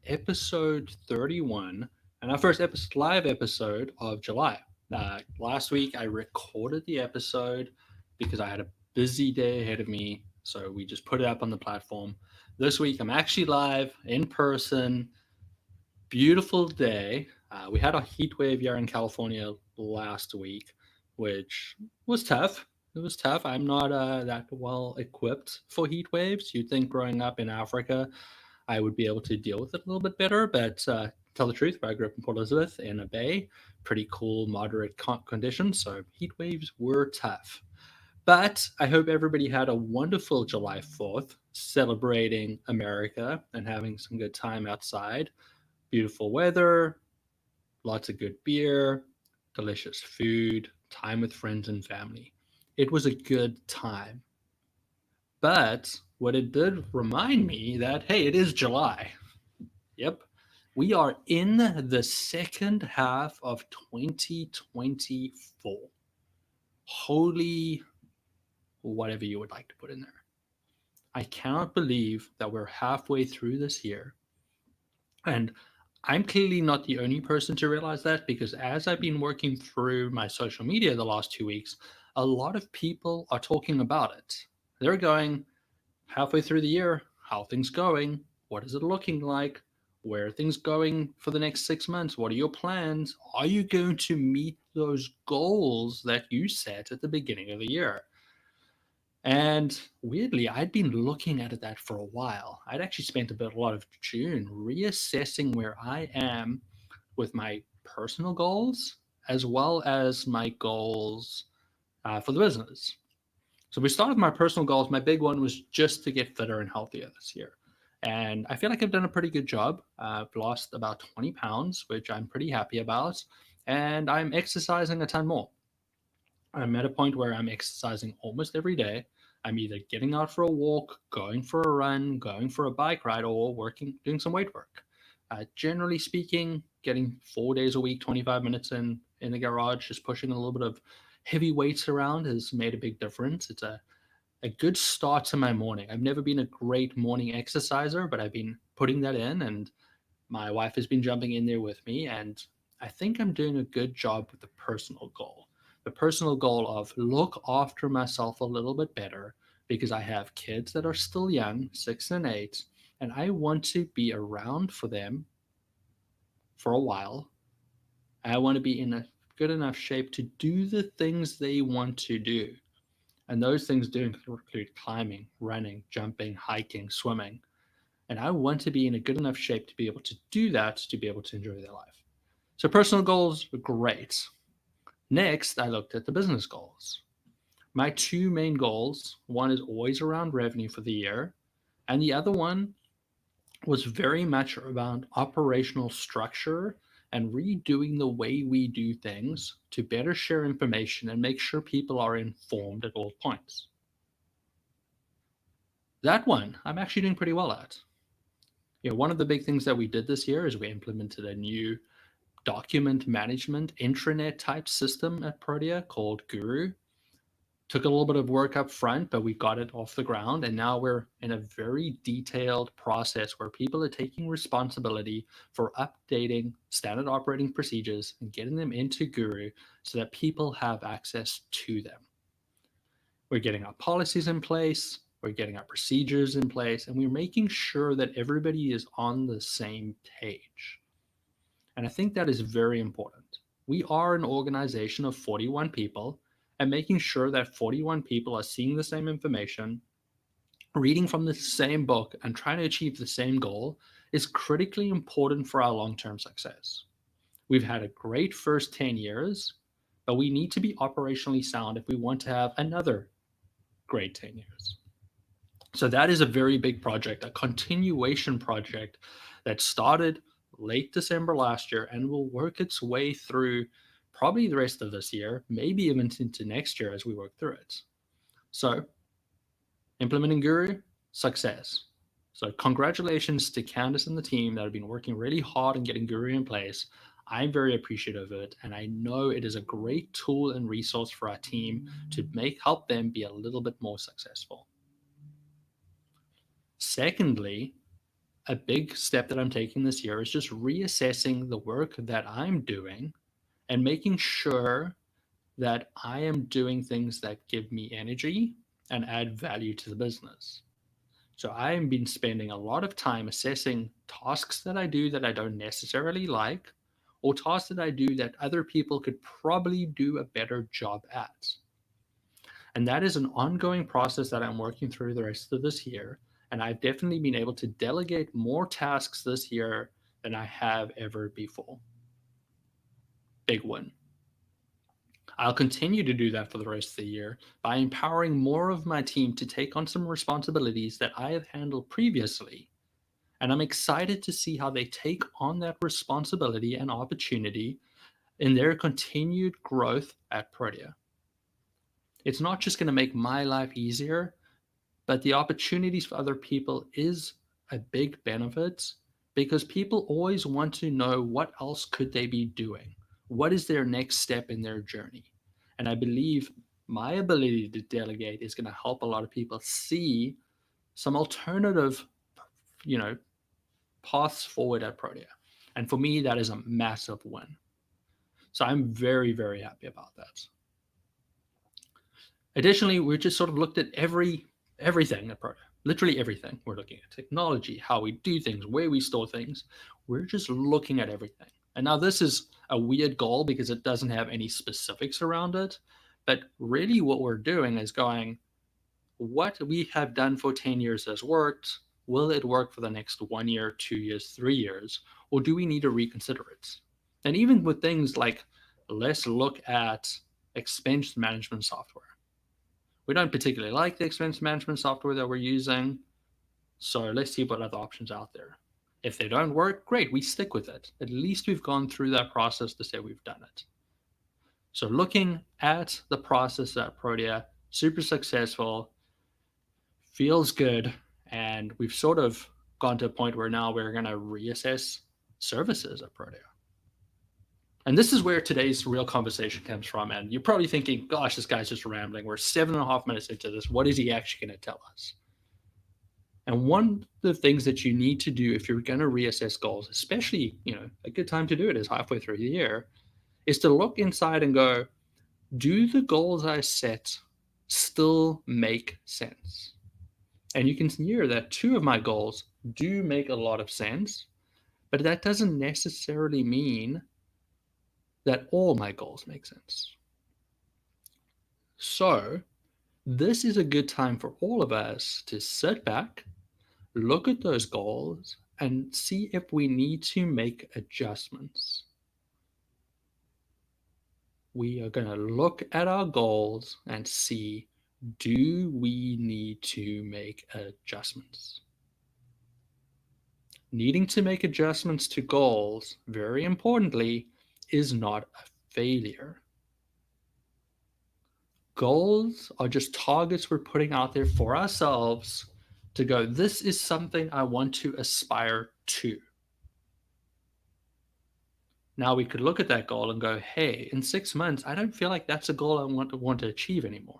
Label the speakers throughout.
Speaker 1: episode 31 and our first live episode of July. Last week, I recorded the episode because I had a busy day ahead of me, so we just put it up on the platform. This week, I'm actually live in person. Beautiful day. We had a heat wave here in California last week, which was tough. It was tough. I'm not that well equipped for heat waves. You'd think growing up in Africa, I would be able to deal with it a little bit better. But tell the truth, I grew up in Port Elizabeth in a bay, pretty cool, moderate conditions. So heat waves were tough. But I hope everybody had a wonderful July 4th, celebrating America and having some good time outside. Beautiful weather, lots of good beer, delicious food, time with friends and family. It was a good time. But what it did remind me that, hey, it is July. Yep. We are in the second half of 2024. Holy, whatever you would like to put in there. I cannot believe that we're halfway through this year. And I'm clearly not the only person to realize that because as I've been working through my social media the last 2 weeks, a lot of people are talking about it. They're going halfway through the year, how are things going? What is it looking like? Where are things going for the next 6 months? What are your plans? Are you going to meet those goals that you set at the beginning of the year? And weirdly, I'd been looking at that for a while. I'd actually spent a lot of June reassessing where I am with my personal goals as well as my goals for the business. So we started with my personal goals. My big one was just to get fitter and healthier this year. And I feel like I've done a pretty good job. I've lost about 20 pounds, which I'm pretty happy about. And I'm exercising a ton more. I'm at a point where I'm exercising almost every day. I'm either getting out for a walk, going for a run, going for a bike ride, or doing some weight work. Generally speaking, getting 4 days a week, 25 minutes in the garage, just pushing a little bit of heavy weights around has made a big difference. It's a good start to my morning. I've never been a great morning exerciser, but I've been putting that in, and my wife has been jumping in there with me, and I think I'm doing a good job with the personal goal. The personal goal of look after myself a little bit better because I have kids that are still young, 6 and 8, and I want to be around for them for a while. I want to be in a good enough shape to do the things they want to do. And those things do include climbing, running, jumping, hiking, swimming. And I want to be in a good enough shape to be able to do that, to be able to enjoy their life. So personal goals are great. Next, I looked at the business goals. My two main goals, one is always around revenue for the year, and the other one was very much around operational structure and redoing the way we do things to better share information and make sure people are informed at all points. That one, I'm actually doing pretty well at. One of the big things that we did this year is we implemented a new document management intranet type system at Protea called Guru. Took a little bit of work up front, but we got it off the ground. And now we're in a very detailed process where people are taking responsibility for updating standard operating procedures and getting them into Guru so that people have access to them. We're getting our policies in place, we're getting our procedures in place, and we're making sure that everybody is on the same page. And I think that is very important. We are an organization of 41 people, and making sure that 41 people are seeing the same information, reading from the same book, and trying to achieve the same goal is critically important for our long term success. We've had a great first 10 years, but we need to be operationally sound if we want to have another great 10 years. So that is a very big project, a continuation project that started late December last year and will work its way through probably the rest of this year, maybe even into next year as we work through it. So, implementing Guru, success. So, congratulations to Candice and the team that have been working really hard on getting Guru in place. I'm very appreciative of it, and I know it is a great tool and resource for our team to help them be a little bit more successful. Secondly, a big step that I'm taking this year is just reassessing the work that I'm doing and making sure that I am doing things that give me energy and add value to the business. So I have been spending a lot of time assessing tasks that I do that I don't necessarily like, or tasks that I do that other people could probably do a better job at. And that is an ongoing process that I'm working through the rest of this year. And I've definitely been able to delegate more tasks this year than I have ever before. Big win. I'll continue to do that for the rest of the year by empowering more of my team to take on some responsibilities that I have handled previously. And I'm excited to see how they take on that responsibility and opportunity in their continued growth at Protea. It's not just going to make my life easier, but the opportunities for other people is a big benefit because people always want to know what else could they be doing? What is their next step in their journey? And I believe my ability to delegate is going to help a lot of people see some alternative, you know, paths forward at Protea. And for me, that is a massive win. So I'm very, very happy about that. Additionally, we just sort of looked at everything at Protea. Literally everything. We're looking at technology, how we do things, where we store things. We're just looking at everything. And now this is a weird goal because it doesn't have any specifics around it. But really what we're doing is going, what we have done for 10 years has worked. Will it work for the next 1 year, 2 years, 3 years? Or do we need to reconsider it? And even with things like, let's look at expense management software. We don't particularly like the expense management software that we're using. So let's see what other options out there. If they don't work, great, we stick with it. At least we've gone through that process to say we've done it. So looking at the process at Protea, super successful, feels good, and we've sort of gone to a point where now we're going to reassess services at Protea. And this is where today's real conversation comes from. And you're probably thinking, gosh, this guy's just rambling. We're 7.5 minutes into this. What is he actually going to tell us? And one of the things that you need to do if you're going to reassess goals, especially, a good time to do it is halfway through the year, is to look inside and go, do the goals I set still make sense? And you can hear that 2 of my goals do make a lot of sense, but that doesn't necessarily mean that all my goals make sense. So this is a good time for all of us to sit back, look at those goals, and see if we need to make adjustments. We are going to look at our goals and see, do we need to make adjustments? Needing to make adjustments to goals, very importantly, is not a failure. Goals are just targets we're putting out there for ourselves to go, this is something I want to aspire to. Now we could look at that goal and go, hey, in 6 months, I don't feel like that's a goal I want to achieve anymore.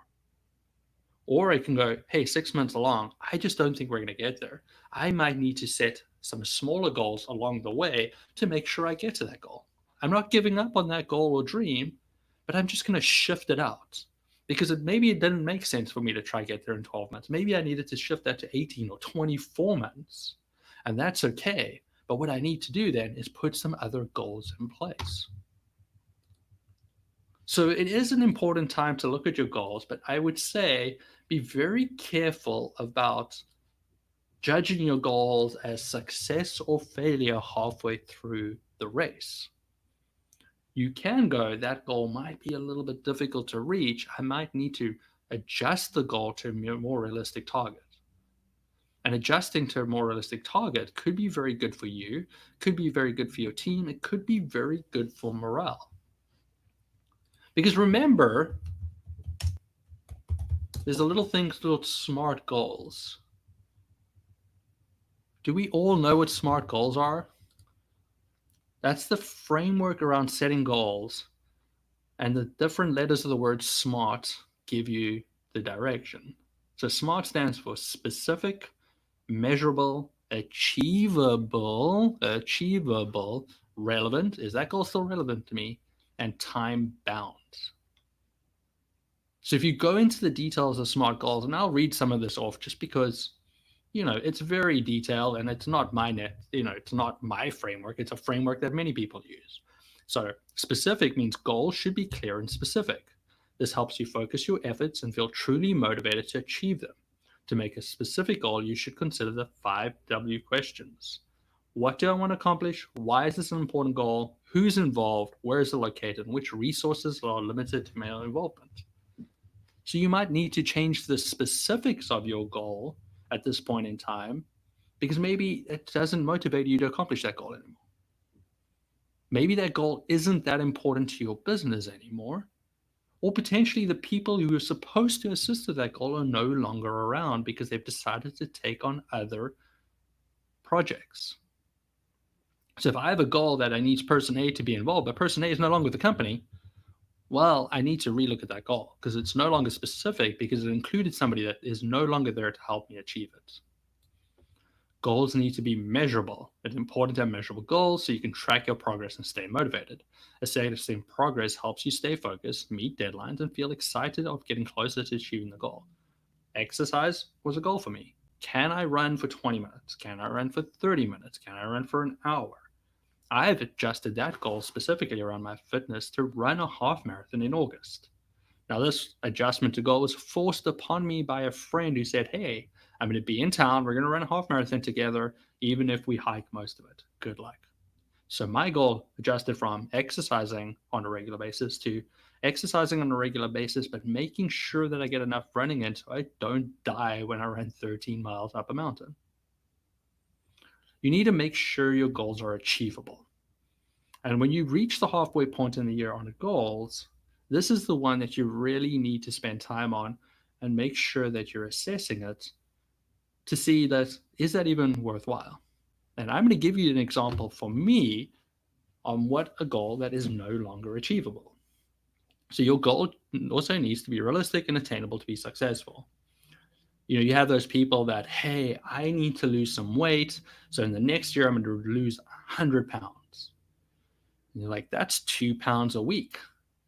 Speaker 1: Or I can go, hey, 6 months along, I just don't think we're going to get there. I might need to set some smaller goals along the way to make sure I get to that goal. I'm not giving up on that goal or dream, but I'm just going to shift it out because maybe it didn't make sense for me to try get there in 12 months. Maybe I needed to shift that to 18 or 24 months, and that's okay. But what I need to do then is put some other goals in place. So it is an important time to look at your goals, but I would say be very careful about judging your goals as success or failure halfway through the race. You can go, that goal might be a little bit difficult to reach. I might need to adjust the goal to a more realistic target. And adjusting to a more realistic target could be very good for you, could be very good for your team, it could be very good for morale. Because remember, there's a little thing called SMART goals. Do we all know what SMART goals are? That's the framework around setting goals, and the different letters of the word SMART give you the direction. So SMART stands for specific, measurable, achievable, relevant. Is that goal still relevant to me? And time bound. So if you go into the details of SMART goals, and I'll read some of this off just because, it's very detailed and it's not it's not my framework. It's a framework that many people use. So specific means goals should be clear and specific. This helps you focus your efforts and feel truly motivated to achieve them. To make a specific goal, you should consider the 5W questions. What do I want to accomplish? Why is this an important goal? Who's involved? Where is it located? And which resources are limited to my involvement? So you might need to change the specifics of your goal at this point in time because maybe it doesn't motivate you to accomplish that goal anymore. Maybe that goal isn't that important to your business anymore. Or potentially the people who are supposed to assist with that goal are no longer around because they've decided to take on other projects. So if I have a goal that I need person A to be involved, but person A is no longer with the company, well, I need to relook at that goal because it's no longer specific because it included somebody that is no longer there to help me achieve it. Goals need to be measurable. It's important to have measurable goals so you can track your progress and stay motivated. Assessing progress helps you stay focused, meet deadlines, and feel excited of getting closer to achieving the goal. Exercise was a goal for me. Can I run for 20 minutes? Can I run for 30 minutes? Can I run for an hour? I've adjusted that goal specifically around my fitness to run a half marathon in August. Now, this adjustment to goal was forced upon me by a friend who said, hey, I'm going to be in town. We're going to run a half marathon together, even if we hike most of it. Good luck. So my goal adjusted from exercising on a regular basis to exercising on a regular basis, but making sure that I get enough running in so I don't die when I run 13 miles up a mountain. You need to make sure your goals are achievable. And when you reach the halfway point in the year on the goals, this is the one that you really need to spend time on and make sure that you're assessing it to see that, is that even worthwhile? And I'm going to give you an example for me on what a goal that is no longer achievable. So your goal also needs to be realistic and attainable to be successful. You have those people that, hey, I need to lose some weight. So in the next year, I'm going to lose 100 pounds. And you're like, that's 2 pounds a week.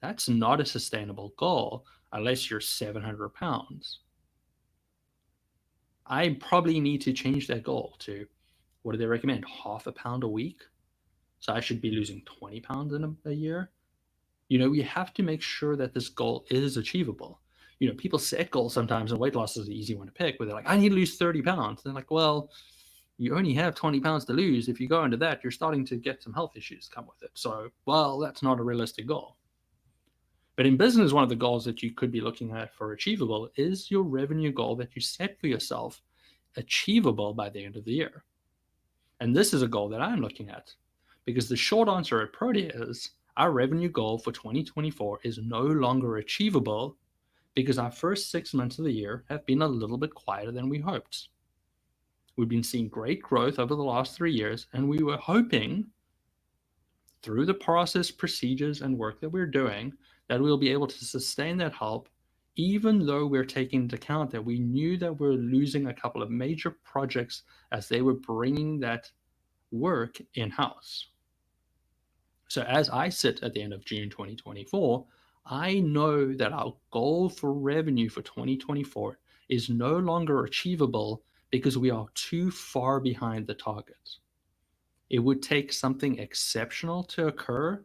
Speaker 1: That's not a sustainable goal unless you're 700 pounds. I probably need to change that goal to, what do they recommend? Half a pound a week. So I should be losing 20 pounds in a year. You have to make sure that this goal is achievable. People set goals sometimes, and weight loss is the easy one to pick, where they're like, I need to lose 30 pounds. They're like, well, you only have 20 pounds to lose. If you go into that, you're starting to get some health issues come with it. So, well, that's not a realistic goal. But in business, one of the goals that you could be looking at for achievable is your revenue goal that you set for yourself achievable by the end of the year. And this is a goal that I'm looking at because the short answer at Protea is our revenue goal for 2024 is no longer achievable because our first 6 months of the year have been a little bit quieter than we hoped. We've been seeing great growth over the last 3 years, and we were hoping through the process, procedures, and work that we're doing that we'll be able to sustain that help, even though we're taking into account that we knew that we're losing a couple of major projects as they were bringing that work in-house. So as I sit at the end of June 2024, I know that our goal for revenue for 2024 is no longer achievable because we are too far behind the target. It would take something exceptional to occur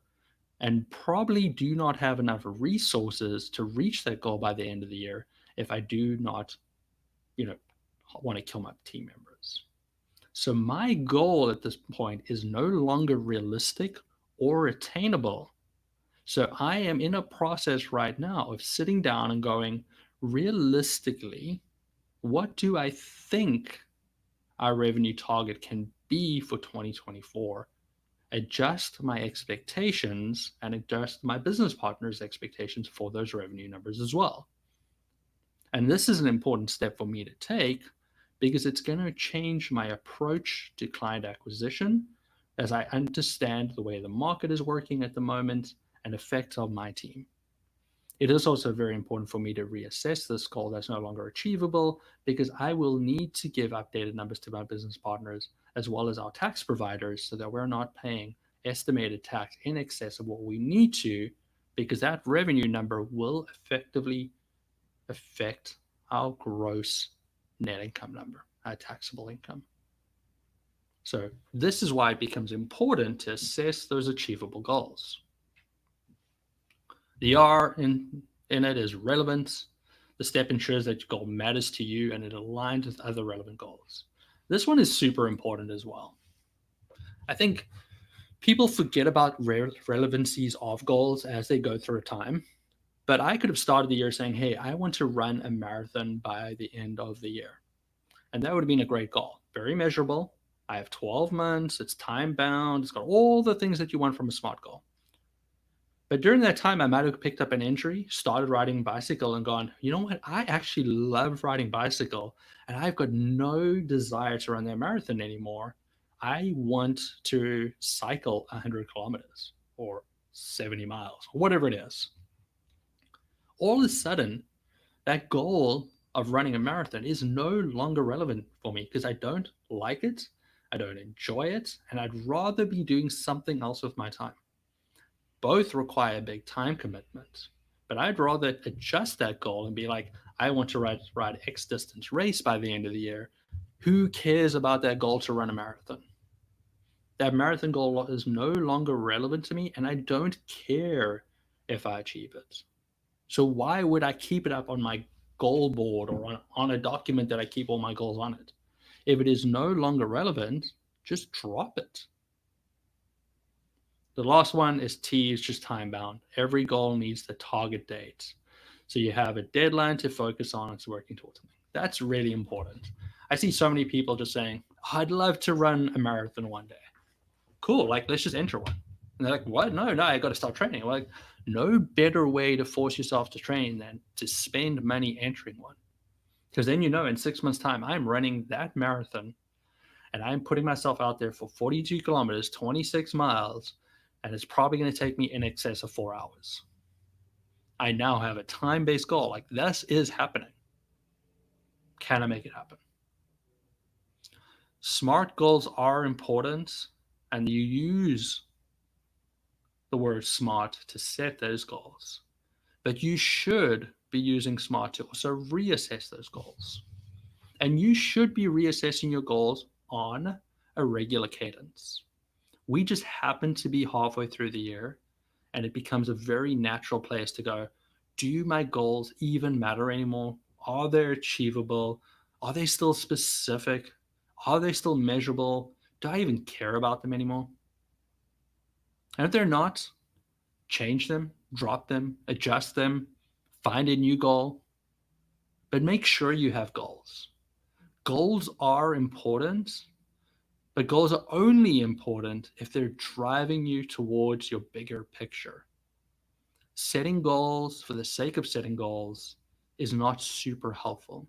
Speaker 1: and probably do not have enough resources to reach that goal by the end of the year if I do not, want to kill my team members. So my goal at this point is no longer realistic or attainable. So I am in a process right now of sitting down and going, realistically, what do I think our revenue target can be for 2024? Adjust my expectations and adjust my business partners' expectations for those revenue numbers as well. And this is an important step for me to take because it's going to change my approach to client acquisition as I understand the way the market is working at the moment and effects of my team. It is also very important for me to reassess this goal that's no longer achievable, because I will need to give updated numbers to my business partners as well as our tax providers so that we're not paying estimated tax in excess of what we need to, because that revenue number will effectively affect our gross net income number, our taxable income. So this is why it becomes important to assess those achievable goals. The R in it is relevance. The step ensures that your goal matters to you and it aligns with other relevant goals. This one is super important as well. I think people forget about relevancies of goals as they go through time. But I could have started the year saying, hey, I want to run a marathon by the end of the year. And that would have been a great goal. Very measurable. I have 12 months. It's time bound. It's got all the things that you want from a SMART goal. But during that time, I might have picked up an injury, started riding a bicycle and gone, you know what? I actually love riding bicycle and I've got no desire to run that marathon anymore. I want to cycle 100 kilometers or 70 miles, or whatever it is. All of a sudden, that goal of running a marathon is no longer relevant for me because I don't like it, I don't enjoy it, and I'd rather be doing something else with my time. Both require big time commitment, but I'd rather adjust that goal and be like, I want to ride X distance race by the end of the year. Who cares about that goal to run a marathon? That marathon goal is no longer relevant to me, and I don't care if I achieve it. So why would I keep it up on my goal board or on a document that I keep all my goals on it? If it is no longer relevant, just drop it. The last one is T, is just time bound. Every goal needs the target date. So you have a deadline to focus on, it's working towards something. That's really important. I see so many people just saying, oh, I'd love to run a marathon one day. Cool, like let's just enter one. And they're like, what? No, I got to start training. I'm like, no better way to force yourself to train than to spend money entering one. Because then in 6 months' time, I'm running that marathon and I'm putting myself out there for 42 kilometers, 26 miles, and it's probably going to take me in excess of 4 hours. I now have a time-based goal. Like, this is happening. Can I make it happen? SMART goals are important, and you use the word SMART to set those goals. But you should be using SMART to also reassess those goals. And you should be reassessing your goals on a regular cadence. We just happen to be halfway through the year, and it becomes a very natural place to go, do my goals even matter anymore? Are they achievable? Are they still specific? Are they still measurable? Do I even care about them anymore? And if they're not, change them, drop them, adjust them, find a new goal. But make sure you have goals. Goals are important, but goals are only important if they're driving you towards your bigger picture. Setting goals for the sake of setting goals is not super helpful.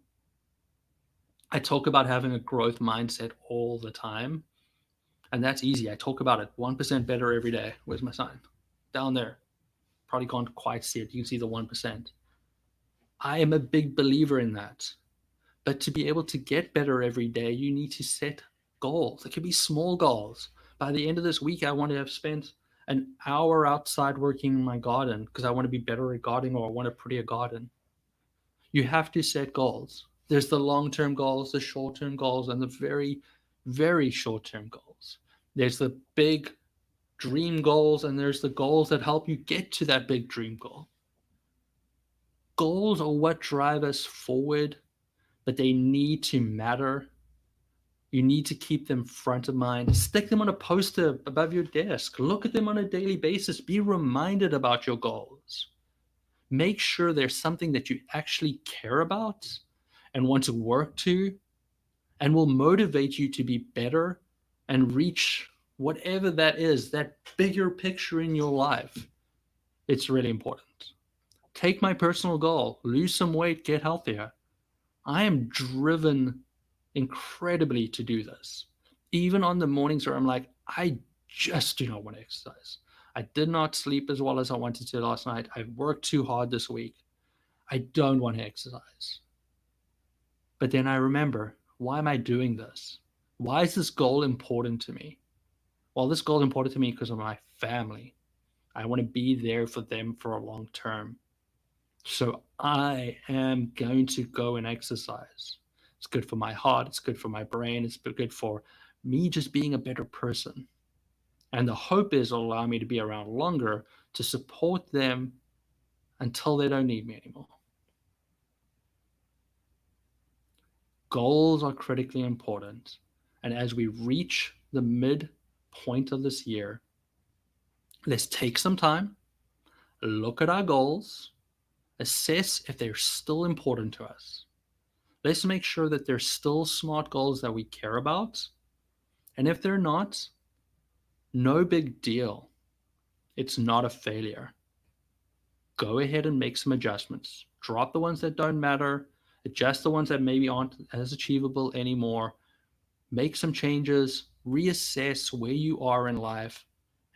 Speaker 1: I talk about having a growth mindset all the time, and that's easy. I talk about it 1% better every day. Where's my sign? Down there. Probably can't quite see it. You can see the 1%. I am a big believer in that. But to be able to get better every day, you need to set goals. It could be small goals. By the end of this week, I want to have spent an hour outside working in my garden because I want to be better at gardening, or I want a prettier garden. You have to set goals. There's the long-term goals, the short-term goals, and the very, very short-term goals. There's the big dream goals, and there's the goals that help you get to that big dream goal. Goals are what drive us forward, but they need to matter. You need to keep them front of mind. Stick them on a poster above your desk. Look at them on a daily basis. Be reminded about your goals. Make sure there's something that you actually care about and want to work to and will motivate you to be better and reach whatever that is, that bigger picture in your life. It's really important. Take my personal goal, lose some weight, get healthier. I am driven incredibly to do this. Even on the mornings where I'm like, I just do not want to exercise. I did not sleep as well as I wanted to last night. I've worked too hard this week. I don't want to exercise. But then I remember, why am I doing this? Why is this goal important to me? Well, this goal is important to me because of my family. I want to be there for them for a long term. So I am going to go and exercise. It's good for my heart. It's good for my brain. It's good for me just being a better person. And the hope is it'll allow me to be around longer to support them until they don't need me anymore. Goals are critically important. And as we reach the midpoint of this year, let's take some time, look at our goals, assess if they're still important to us. Let's make sure that they're still smart goals that we care about. And if they're not, no big deal. It's not a failure. Go ahead and make some adjustments. Drop the ones that don't matter, adjust the ones that maybe aren't as achievable anymore, make some changes, reassess where you are in life,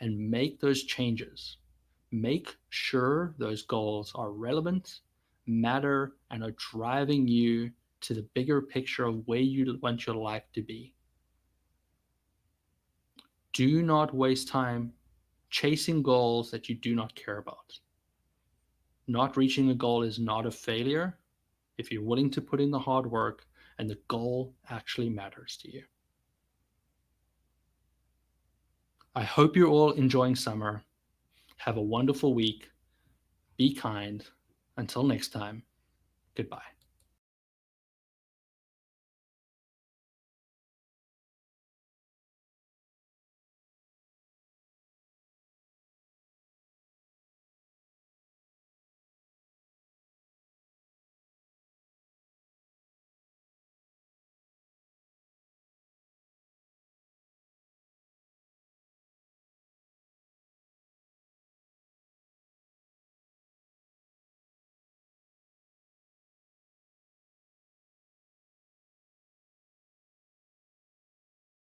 Speaker 1: and make those changes. Make sure those goals are relevant, matter, and are driving you to the bigger picture of where you want your life to be. Do not waste time chasing goals that you do not care about. Not reaching a goal is not a failure if you're willing to put in the hard work and the goal actually matters to you. I hope you're all enjoying summer. Have a wonderful week. Be kind. Until next time, goodbye.